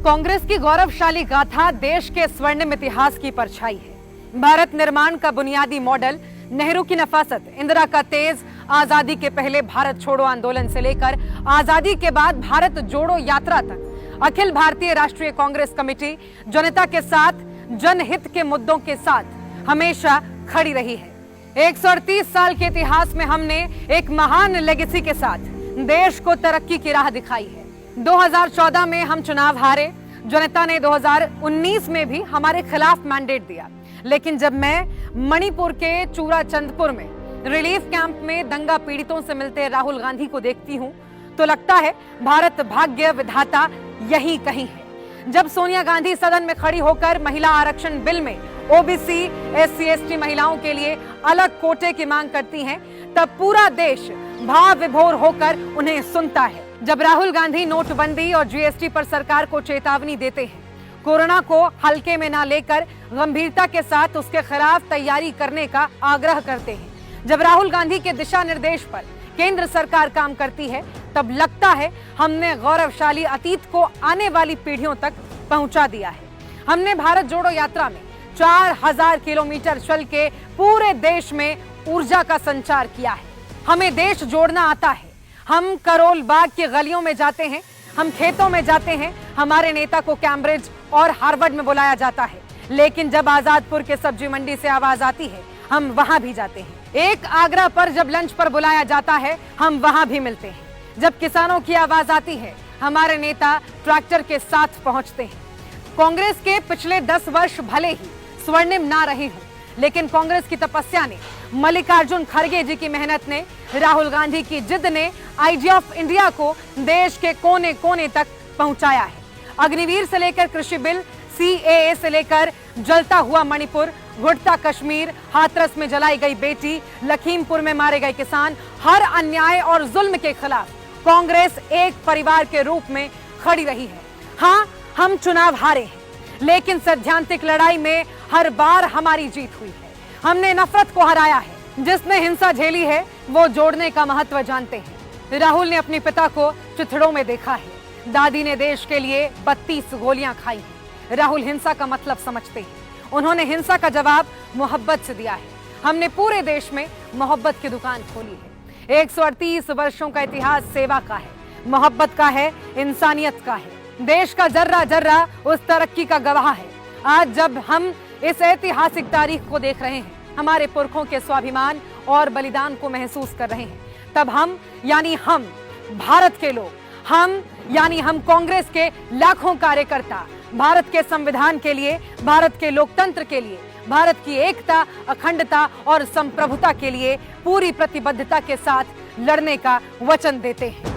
कांग्रेस की गौरवशाली गाथा देश के स्वर्णिम इतिहास की परछाई है। भारत निर्माण का बुनियादी मॉडल नेहरू की नफासत, इंदिरा का तेज, आजादी के पहले भारत छोड़ो आंदोलन से लेकर आजादी के बाद भारत जोड़ो यात्रा तक अखिल भारतीय राष्ट्रीय कांग्रेस कमेटी जनता के साथ, जनहित के मुद्दों के साथ हमेशा खड़ी रही है। 138 साल के इतिहास में हमने एक महान लेगेसी के साथ देश को तरक्की की राह दिखाई है। 2014 में हम चुनाव हारे, जनता ने 2019 में भी हमारे खिलाफ मैंडेट दिया, लेकिन जब मैं मणिपुर के चूराचंदपुर में रिलीफ कैंप में दंगा पीड़ितों से मिलते राहुल गांधी को देखती हूं तो लगता है भारत भाग्य विधाता यहीं कहीं है। जब सोनिया गांधी सदन में खड़ी होकर महिला आरक्षण बिल में ओबीसी, एससी, एसटी महिलाओं के लिए अलग कोटे की मांग करती हैं, तब पूरा देश भाव विभोर होकर उन्हें सुनता है। जब राहुल गांधी नोटबंदी और जीएसटी पर सरकार को चेतावनी देते हैं, कोरोना को हल्के में ना लेकर गंभीरता के साथ उसके खिलाफ तैयारी करने का आग्रह करते हैं, जब राहुल गांधी के दिशा निर्देश पर केंद्र सरकार काम करती है, तब लगता है हमने गौरवशाली अतीत को आने वाली पीढ़ियों तक पहुंचा दिया है। हमने भारत जोड़ो यात्रा में 4000 किलोमीटर चल के पूरे देश में ऊर्जा का संचार किया है। हमें देश जोड़ना आता है। हम करोल बाग की गलियों में जाते हैं, हम खेतों में जाते हैं। हमारे नेता को कैम्ब्रिज और हार्वर्ड में बुलाया जाता है, लेकिन जब आजादपुर के सब्जी मंडी से आवाज आती है, हम वहां भी जाते हैं। एक आगरा पर जब लंच पर बुलाया जाता है, हम वहां भी मिलते हैं। जब किसानों की आवाज आती है, हमारे नेता ट्रैक्टर के साथ पहुंचते हैं। कांग्रेस के पिछले 10 वर्ष भले ही स्वर्णिम ना रहे हों, लेकिन कांग्रेस की तपस्या ने, मल्लिकार्जुन खड़गे जी की मेहनत ने, राहुल गांधी की जिद ने आईजी ऑफ इंडिया को देश के कोने कोने तक पहुंचाया है। अग्निवीर से लेकर कृषि बिल, सीएए से लेकर जलता हुआ मणिपुर, घुटता कश्मीर, हाथरस में जलाई गई बेटी, लखीमपुर में मारे गए किसान, हर अन्याय और जुल्म के खिलाफ कांग्रेस एक परिवार के रूप में खड़ी रही है। हाँ, हम चुनाव हारे हैं, लेकिन सैद्धांतिक लड़ाई में हर बार हमारी जीत हुई है। हमने नफरत को हराया है। जिसने हिंसा झेली है वो जोड़ने का महत्व जानते हैं। राहुल ने अपने पिता को चिथड़ों में देखा है। दादी ने देश के लिए 32 गोलियां खाई हैं। राहुल हिंसा का मतलब समझते हैं। उन्होंने हिंसा का जवाब मोहब्बत से दिया है। हमने पूरे देश में मोहब्बत की दुकान खोली है। 138 वर्षों का इतिहास सेवा का है, मोहब्बत का है, इंसानियत का है। देश का जर्रा जर्रा उस तरक्की का गवाह है। आज जब हम इस ऐतिहासिक तारीख को देख रहे हैं, हमारे पुरखों के स्वाभिमान और बलिदान को महसूस कर रहे हैं, तब हम यानी हम भारत के लोग, हम यानी हम कांग्रेस के लाखों कार्यकर्ता भारत के संविधान के लिए, भारत के लोकतंत्र के लिए, भारत की एकता, अखंडता और संप्रभुता के लिए पूरी प्रतिबद्धता के साथ लड़ने का वचन देते हैं।